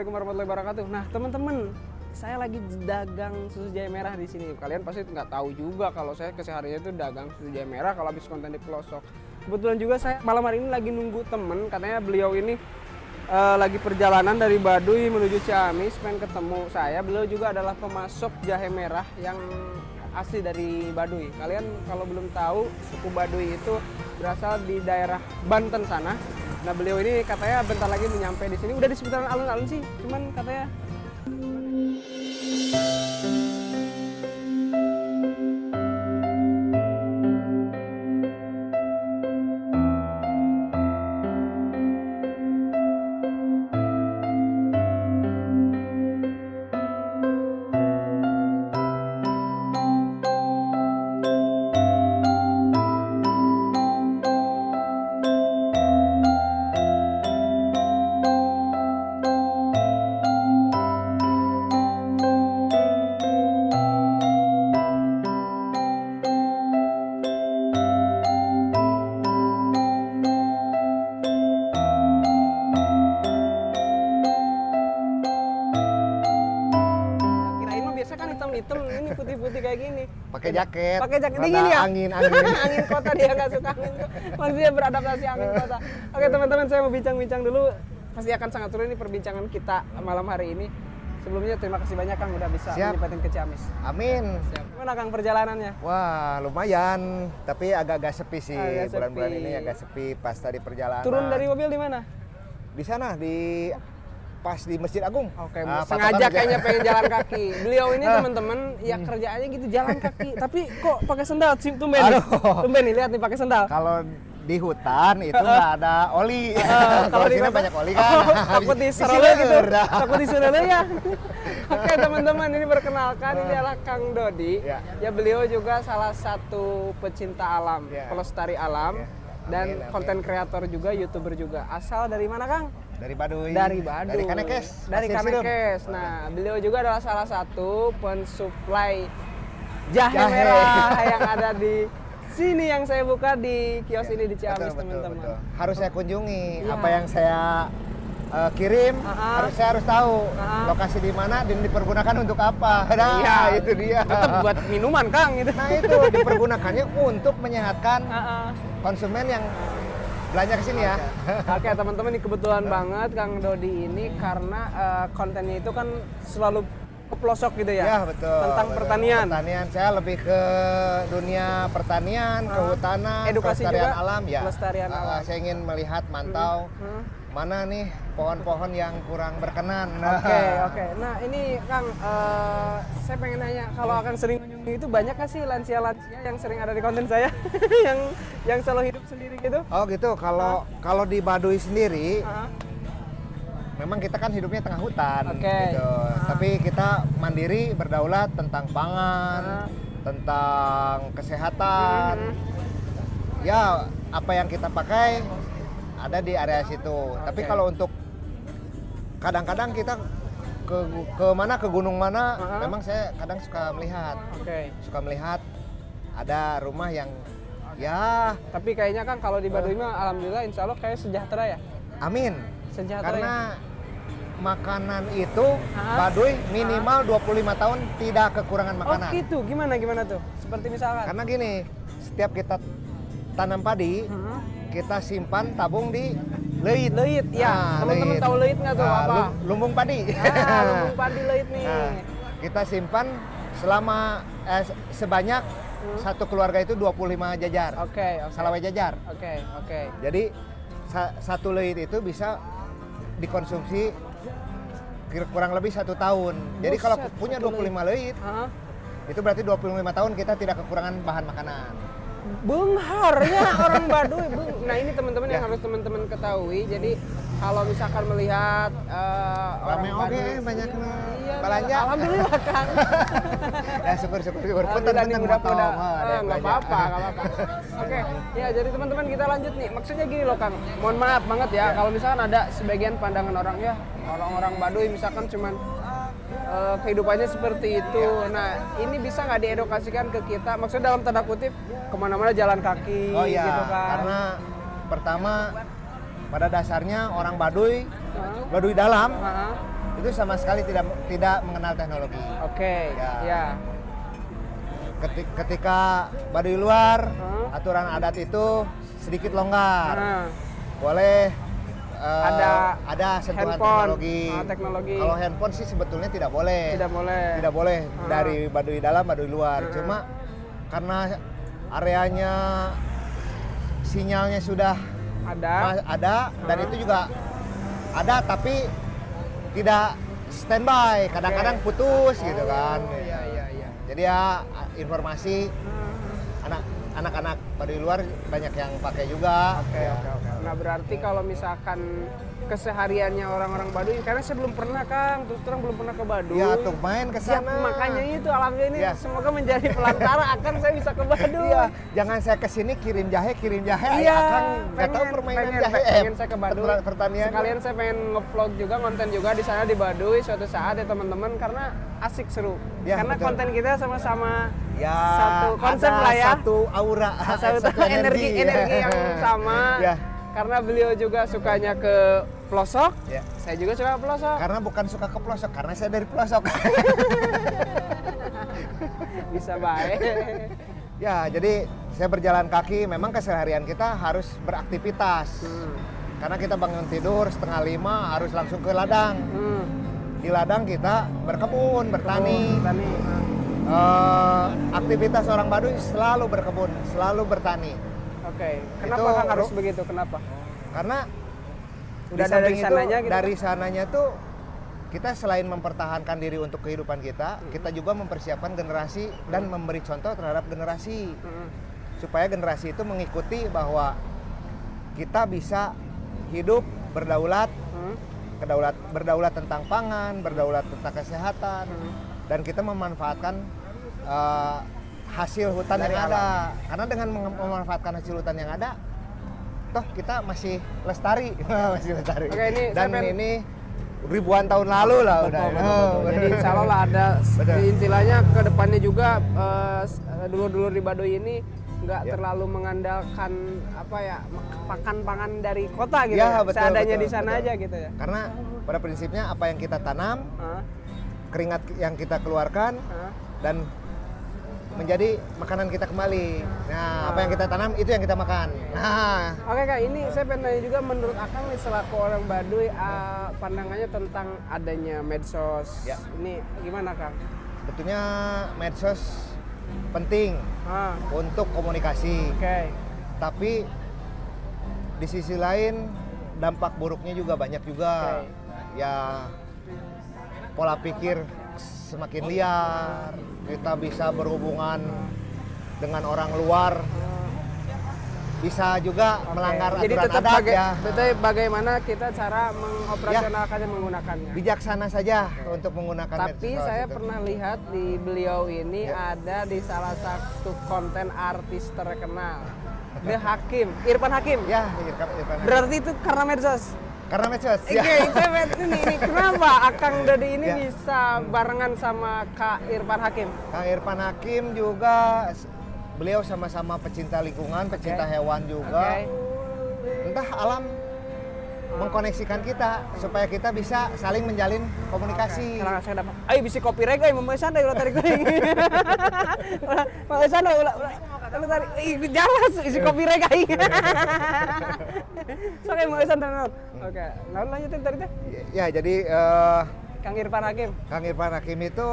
Assalamualaikum warahmatullahi wabarakatuh. Nah, teman-teman, saya lagi dagang susu jahe merah di sini. Kalian pasti nggak tahu juga kalau saya kesehariannya itu dagang susu jahe merah kalau habis konten di pelosok. Kebetulan juga saya malam hari ini lagi nunggu temen, katanya beliau ini lagi perjalanan dari Baduy menuju Ciamis, pengen ketemu saya. Beliau juga adalah pemasok jahe merah yang asli dari Baduy. Kalian kalau belum tahu, suku Baduy itu berasal di daerah Banten sana. Nah, beliau ini katanya bentar lagi menyampai di sini. Udah di seputaran alun-alun sih, cuman katanya hitam, ini putih-putih kayak gini. Pakai jaket. Pakai jaket dingin ya? Angin. Angin kota, dia nggak suka angin. Maksudnya beradaptasi angin kota. Oke teman-teman, saya mau bincang-bincang dulu. Pasti akan sangat seru ini perbincangan kita malam hari ini. Sebelumnya terima kasih banyak Kang udah bisa menyempatin ke Ciamis. Amin. Siap. Gimana Kang perjalanannya? Wah, lumayan. Tapi agak-agak sepi sih. Agak Bulan-bulan sepi. ini agak sepi pas tadi perjalanan. Turun dari mobil di mana? Di sana pas di Masjid Agung. Oke, Ah, sengaja patokan kayaknya pengen jalan kaki. Beliau ini teman-teman ya kerjaannya gitu jalan kaki, tapi kok pakai sandal? Tumben. Tumben nih, lihat nih pakai sandal. Kalau di hutan itu nggak ada oli. Kalau di sini kota, banyak oli kan. takut diserole gitu. Takut diserole ya. Oke teman-teman, ini perkenalkan ini adalah Kang Dodi. Ya beliau juga salah satu pecinta alam, pelestari alam dan konten kreator juga, YouTuber juga. Asal dari mana Kang? Dari Baduy. Dari Baduy. Dari Kanekes. Dari Kanekes. Nah, beliau juga adalah salah satu pensuplai jahe merah yang ada di sini yang saya buka di kios ini di Ciamis, teman-teman. Harus saya kunjungi. Apa yang saya kirim harus tahu lokasi di mana dan dipergunakan untuk apa. Nah, itu dia. Tetap buat minuman, Kang, gitu. Nah, itu dipergunakannya untuk menyehatkan konsumen yang belanja ke sini ya. Oke, teman-teman, ini kebetulan banget Kang Dodi ini karena kontennya itu kan selalu ke pelosok gitu ya. Ya, betul. Tentang pertanian. Pertanian, saya lebih ke dunia pertanian, kehutanan, edukasi pelestarian juga, alam ya. pelestarian alam. Saya ingin melihat, mantau mana nih pohon-pohon yang kurang berkenan. Oke. Nah, ini Kang, saya pengen nanya, kalau akan sering kunjungi itu banyak nggak sih lansia-lansia yang sering ada di konten saya yang selalu hidup sendiri gitu? Oh gitu. Kalau di Baduy sendiri, memang kita kan hidupnya tengah hutan, gitu. Tapi kita mandiri, berdaulat tentang pangan, tentang kesehatan. Ya, apa yang kita pakai ada di area situ. Tapi kalau untuk kadang-kadang kita ke mana, ke gunung mana, memang saya kadang suka melihat. Suka melihat ada rumah yang ya. Tapi kayaknya kan kalau di Baduy mah alhamdulillah insya Allah kayak sejahtera ya. Amin. Sejahtera. Karena makanan itu Baduy minimal 25 tahun tidak kekurangan makanan. Oh gitu, gimana tuh? Seperti misalkan? Karena gini, setiap kita tanam padi, kita simpan tabung di leit. Leit, ya. Teman-teman tahu leit nggak tuh apa? Lumbung padi. Lumbung padi leit nih. Kita simpan selama sebanyak satu keluarga itu 25 jajar. Salawe jajar. Jadi satu leit itu bisa dikonsumsi kurang lebih 1 tahun. Jadi kalau punya 25 leit, itu berarti 25 tahun kita tidak kekurangan bahan makanan. Benghar ya orang Baduy. Nah ini teman-teman yang harus teman-teman ketahui. Jadi kalau misalkan melihat orang Baduy banyak belanja. Alhamdulillah Kang. Ya syukur. Alhamdulillah nih mudah-mudahan. Nggak apa-apa. Oke, ya jadi teman-teman kita lanjut nih. Maksudnya gini loh Kang. Mohon maaf banget ya kalau misalkan ada sebagian pandangan orang ya orang-orang Baduy misalkan cuman kehidupannya seperti itu. Nah, ini bisa nggak diedukasikan ke kita? Maksudnya dalam tanda kutip kemana-mana jalan kaki, gitu kan? Karena pertama pada dasarnya orang Baduy, Baduy dalam itu sama sekali tidak mengenal teknologi. Oke. Ya. Ya. Ketika baduy luar, aturan adat itu sedikit longgar. Boleh ada sentuhan handphone, teknologi. Kalau handphone sih sebetulnya tidak boleh. Tidak boleh dari baduy dalam, baduy luar. Cuma karena areanya sinyalnya sudah ada dan itu juga ada tapi tidak standby. Kadang-kadang putus gitu kan. Iya. Jadi ya informasi anak-anak baduy luar banyak yang pakai juga. Oke. Nah berarti kalau misalkan kesehariannya orang-orang Baduy, karena saya belum pernah Kang, terus terang belum pernah ke Baduy. Ya tuh main ke Siap, sana. makanya itu alhamdulillah ini Ya. semoga menjadi pelantara akan saya bisa ke Baduy. Iya, jangan saya ke sini kirim jahe. Iya, Akan nggak tahu permainan jahe. pengen saya ke Baduy. Pertanian. Sekalian saya pengen nge-vlog juga, konten juga di sana di Baduy suatu saat ya teman-teman, karena asik seru. Ya, karena betul. konten kita sama-sama Ya, satu konsep ada lah ya. Satu aura, satu energi yang sama. Ya. Karena beliau juga sukanya ke pelosok, Ya. saya juga suka ke pelosok. Karena bukan suka ke pelosok, karena saya dari pelosok. Bisa baik. Ya, jadi saya berjalan kaki. Memang keseharian kita harus beraktivitas. Karena kita bangun tidur 4:30 harus langsung ke ladang. Di ladang kita berkebun, bertani. Aktivitas orang Baduy selalu berkebun, selalu bertani. Oke. Kenapa Itu Kang harus begitu? Kenapa? Karena Udah di samping dari sananya itu, gitu? dari sananya tuh kita selain mempertahankan diri untuk kehidupan kita, kita juga mempersiapkan generasi dan memberi contoh terhadap generasi. Supaya generasi itu mengikuti bahwa kita bisa hidup berdaulat, berdaulat tentang pangan, berdaulat tentang kesehatan, dan kita memanfaatkan hasil hutan Dari yang ada. Karena dengan memanfaatkan hasil hutan yang ada, toh kita masih lestari, masih lestari. Oke, ini dan saya ini ribuan tahun lalu lah udah. Betul. Jadi insya Allah lah ada intilanya ke depannya juga dulur-dulur di Baduy ini nggak terlalu mengandalkan apa ya pakan-pangan dari kota gitu ya, betul, seadanya betul, di sana betul. aja gitu ya. Karena pada prinsipnya apa yang kita tanam, keringat yang kita keluarkan dan menjadi makanan kita kembali. Nah, apa yang kita tanam itu yang kita makan. Nah, Oke Kak, ini saya pengen tanya juga, menurut Akang nih selaku orang Baduy, pandangannya tentang adanya medsos. Ya. Ini gimana Kang? sebetulnya medsos penting untuk komunikasi. Oke. Tapi di sisi lain dampak buruknya juga banyak juga. Ya pola pikir semakin liar, kita bisa berhubungan dengan orang luar, bisa juga melanggar Jadi aturan tetap adat ya. bagaimana kita cara mengoperasionalkannya, menggunakannya. Bijaksana saja untuk menggunakan Tapi medsos saya itu. pernah lihat di beliau ini ada di salah satu konten artis terkenal, The Hakim, Irfan Hakim. Ya, Irfan. Berarti itu karena medsos. Karena medsos. Oke, ini kenapa Akang Dodi ini Ya. bisa barengan sama Kak Irfan Hakim? Kang Irfan Hakim juga beliau sama-sama pecinta lingkungan, pecinta hewan juga. Entah alam mengkoneksikan kita supaya kita bisa saling menjalin komunikasi. Kalau saya dapat, ayo bisa copyright euy, memesan ulah tarik teuing. Memesan ulah tarik. Jelas isi copyright aing. Sok memesan tenan. Oke, naon lanjutin tadi teh? Ya, jadi Kang Irfan Hakim. Kang Irfan Hakim itu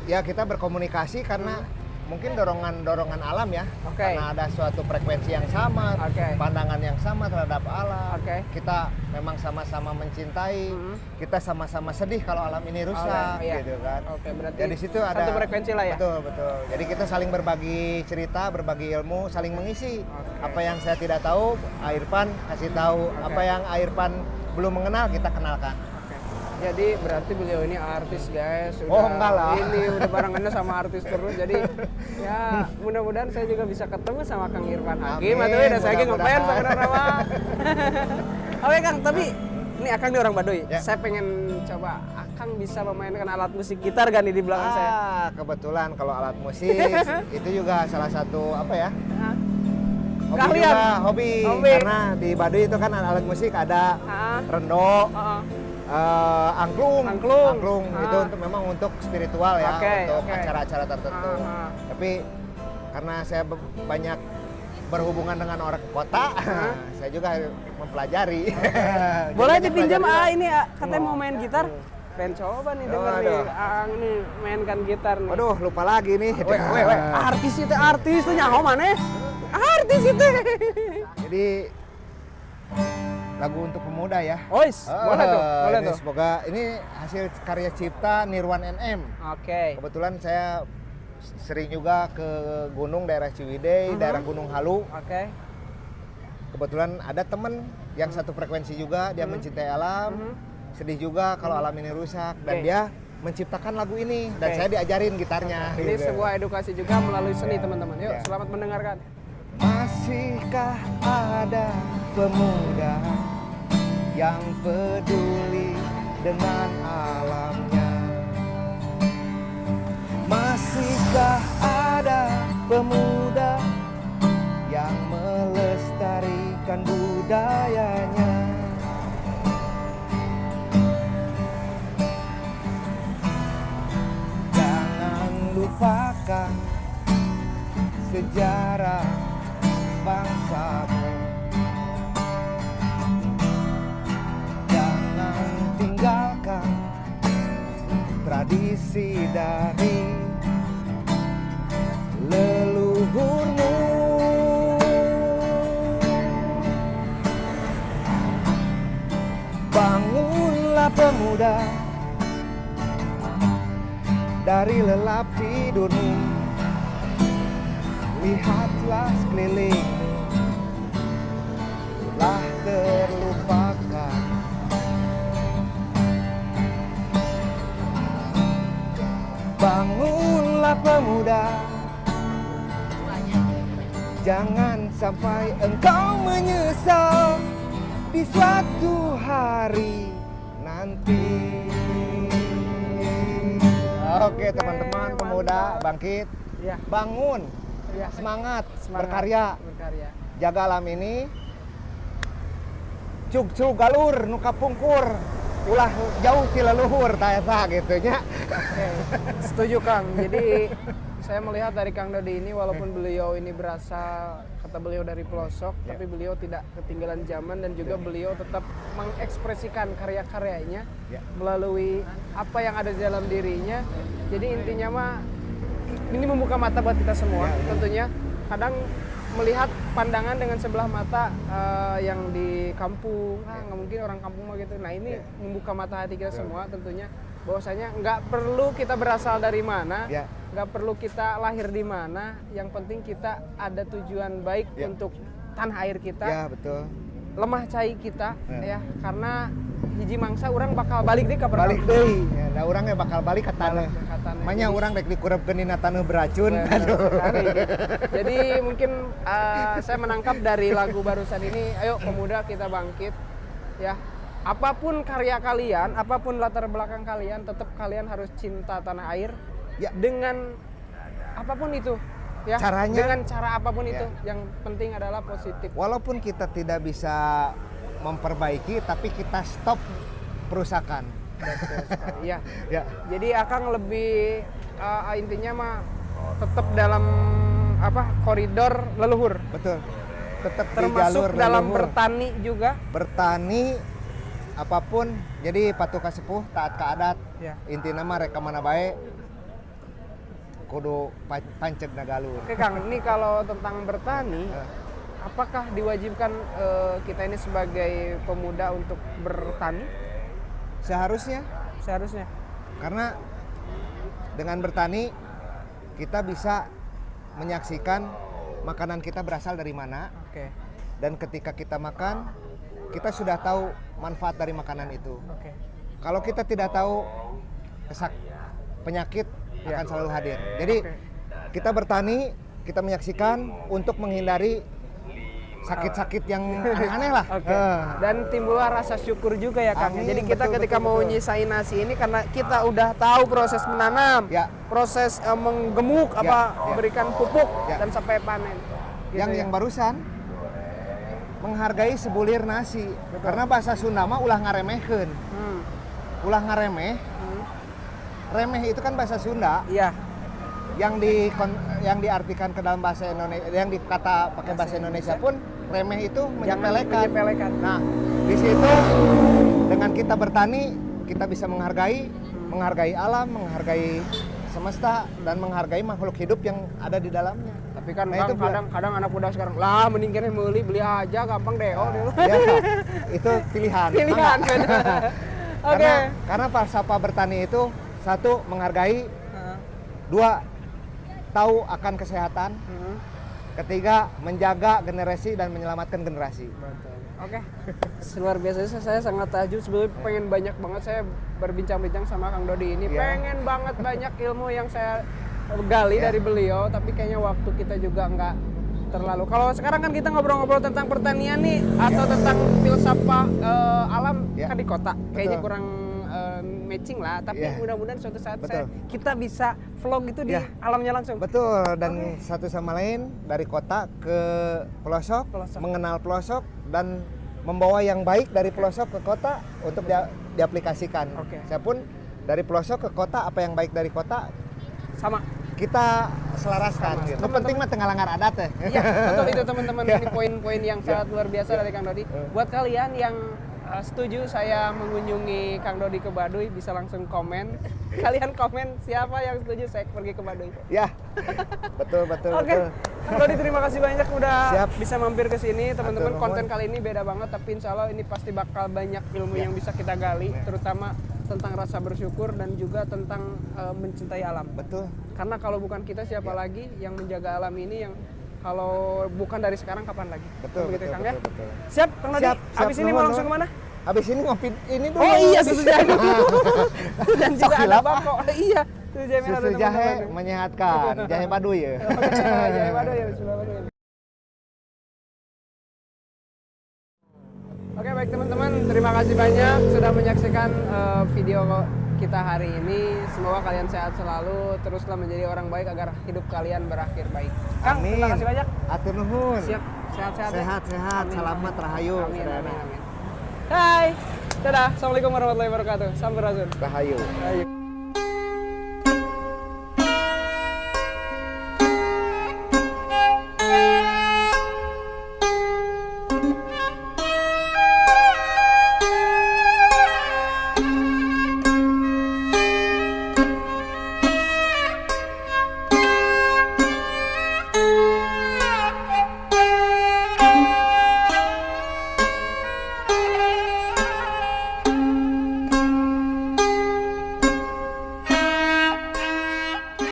ya kita berkomunikasi karena mungkin dorongan alam ya. Karena ada suatu frekuensi yang sama, pandangan yang sama terhadap alam. Kita memang sama-sama mencintai, kita sama-sama sedih kalau alam ini rusak, gitu kan. Berarti jadi situ ada satu frekuensi lah ya. Betul. Jadi kita saling berbagi cerita, berbagi ilmu, saling mengisi. Apa yang saya tidak tahu, Irfan kasih tahu. Apa yang Irfan belum mengenal, kita kenalkan. Jadi berarti beliau ini artis guys. Enggak lah. Ini udah barengannya sama artis terus. Jadi ya mudah-mudahan saya juga bisa ketemu sama Kang Irfan Hakim. Atau udah saya ngefans sama Rawa. Oke Kang, tapi ini Akang nih orang Baduy. Ya. Saya pengen coba Akang bisa memainkan alat musik gitar kan di belakang saya. Kebetulan kalau alat musik itu juga salah satu apa ya? Hobi. Karena di Baduy itu kan alat musik ada rendo, angklung. Angklung. Itu untuk memang untuk spiritual ya, untuk oke. acara-acara tertentu. Tapi karena saya banyak berhubungan dengan orang kota, saya juga mempelajari. Boleh dipinjam ini katanya mau main gitar. Pengen coba nih denger nih, Ang nih mainkan gitar nih. Waduh, lupa lagi nih. Weh, artis itu nyaho mana? Artis itu. Jadi lagu untuk pemuda ya. Boleh tuh. Semoga ini hasil karya cipta Nirwan NM. Oke. Kebetulan saya sering juga ke gunung daerah Ciwidey, daerah Gunung Halu. Oke. Kebetulan ada temen yang satu frekuensi juga, dia mencintai alam. Sedih juga kalau alam ini rusak dan dia menciptakan lagu ini dan saya diajarin gitarnya. Ini sebuah edukasi juga melalui seni teman-teman. Yuk, selamat mendengarkan. Masihkah ada pemuda yang peduli dengan alamnya? Masihkah ada pemuda yang melestarikan budayanya? Jangan lupakan sejarah bangsamu. Jangan tinggalkan tradisi dari leluhurmu. Bangunlah pemuda dari lelap tidurmu. Lihatlah sekelilingmu, telah terlupakan. Bangunlah pemuda, jangan sampai engkau menyesal di suatu hari nanti. Oke teman-teman pemuda, bangkit, bangun. Semangat, berkarya, jaga alam ini. Cuk galur nuka pungkur, ulah jauh ti leluhur ta gitu nya. Setuju Kang. Jadi saya melihat dari Kang Dodi ini walaupun beliau ini berasal kata beliau dari pelosok, tapi beliau tidak ketinggalan zaman dan juga beliau tetap mengekspresikan karya-karyanya melalui apa yang ada di dalam dirinya. Jadi intinya mah ini membuka mata buat kita semua. Tentunya kadang melihat pandangan dengan sebelah mata yang di kampung, nggak mungkin orang kampung mah gitu. Nah ini membuka mata hati kita semua tentunya bahwasanya nggak perlu kita berasal dari mana, nggak perlu kita lahir di mana, yang penting kita ada tujuan baik untuk tanah air kita. Ya betul. Lemah cai kita ya karena hiji mangsa orang bakal balik deh ke balik deh. Nah orangnya bakal balik ke tanah. Makanya orang rek dikurepkeun dina tanah beracun. Jadi mungkin saya menangkap dari lagu barusan ini, ayo pemuda kita bangkit ya. Apapun karya kalian, apapun latar belakang kalian, tetap kalian harus cinta tanah air dengan apapun itu. Ya, caranya dengan cara apapun itu, yang penting adalah positif. Walaupun kita tidak bisa memperbaiki, tapi kita stop perusakan. Iya. Jadi Akang lebih intinya mah tetap dalam koridor leluhur. Betul. Tetap termasuk di jalur dalam leluhur. bertani juga. Bertani apapun, jadi patuh ka sepuh, taat ka adat. Intina mah rek mana bae kudu panceg nagalur. Oke Kang, ini kalau tentang bertani, apakah diwajibkan kita ini sebagai pemuda untuk bertani? Seharusnya. Karena dengan bertani kita bisa menyaksikan makanan kita berasal dari mana. Dan ketika kita makan, kita sudah tahu manfaat dari makanan itu. Kalau kita tidak tahu, penyakit akan selalu hadir. Jadi kita bertani, kita menyaksikan untuk menghindari sakit-sakit yang aneh-aneh lah. Dan timbullah rasa syukur juga ya Kang. Jadi kita ketika mau nyisain nasi ini karena kita udah tahu proses menanam, proses menggemuk, memberikan pupuk dan sampai panen. Gitu yang barusan menghargai sebulir nasi. Karena bahasa Sunda mah ulah ngaremehkeun. ulah ngaremeh. Remeh itu kan bahasa Sunda. Iya. Yang diartikan ke dalam bahasa Indonesia, yang dikata pakai bahasa Indonesia pun remeh itu menyepelekan. Nah, di situ dengan kita bertani, kita bisa menghargai alam, menghargai semesta, dan menghargai makhluk hidup yang ada di dalamnya. Tapi kan nah, kadang anak muda sekarang lah mending kene beli aja gampang deh. Ya, itu pilihan. Oke. Karena falsafah bertani itu satu menghargai, dua tahu akan kesehatan, ketiga menjaga generasi dan menyelamatkan generasi. Oke. Luar biasa, saya sangat takjub, sebenarnya pengen banyak banget saya berbincang-bincang sama Kang Dodi ini. Pengen banget banyak ilmu yang saya gali dari beliau, tapi kayaknya waktu kita juga nggak terlalu. Kalau sekarang kan kita ngobrol-ngobrol tentang pertanian nih atau tentang filsafat alam kan di kota. Kayaknya kurang matching lah, tapi mudah-mudahan suatu saat kita bisa vlog itu di alamnya langsung. Betul, dan satu sama lain dari kota ke pelosok, mengenal pelosok dan membawa yang baik dari pelosok ke kota untuk diaplikasikan. Saya pun dari pelosok ke kota, apa yang baik dari kota sama kita selaraskan. Gitu. Penting mah tengah langgar adat ya. Iya, betul itu teman-teman. Ini poin-poin yang sangat luar biasa dari Kang Dodi. Buat kalian yang setuju saya mengunjungi Kang Dodi ke Baduy, bisa langsung komen. Kalian komen siapa yang setuju saya pergi ke Baduy. Ya, betul. Oke, Kang Dodi terima kasih banyak udah bisa mampir ke sini. Teman-teman, konten kali ini beda banget, tapi insya Allah ini pasti bakal banyak ilmu yang bisa kita gali, terutama tentang rasa bersyukur dan juga tentang mencintai alam. Betul. Karena kalau bukan kita siapa lagi yang menjaga alam ini, yang kalau bukan dari sekarang kapan lagi? Betul, Kang, ya? betul. Siap, Kang Dodi. Habis ini mau langsung kemana? Habis ini ngopi ini dulu. Oh iya, susu jahe dulu. Dan juga ada bako. Iya, susu jahe merah. Susu jahe menyehatkan. Jahe Baduy ya. Jahe Baduy ya, susu Baduy. Oke, baik teman-teman, terima kasih banyak sudah menyaksikan video kita hari ini. Semoga kalian sehat selalu, teruslah menjadi orang baik agar hidup kalian berakhir baik. Kang, terima kasih banyak. Atur nuhun. Siap, sehat-sehat. Sehat-sehat, selamat rahayu. Amin. Hai. Dadah. Assalamualaikum warahmatullahi wabarakatuh. Sampurasun. Rahayu.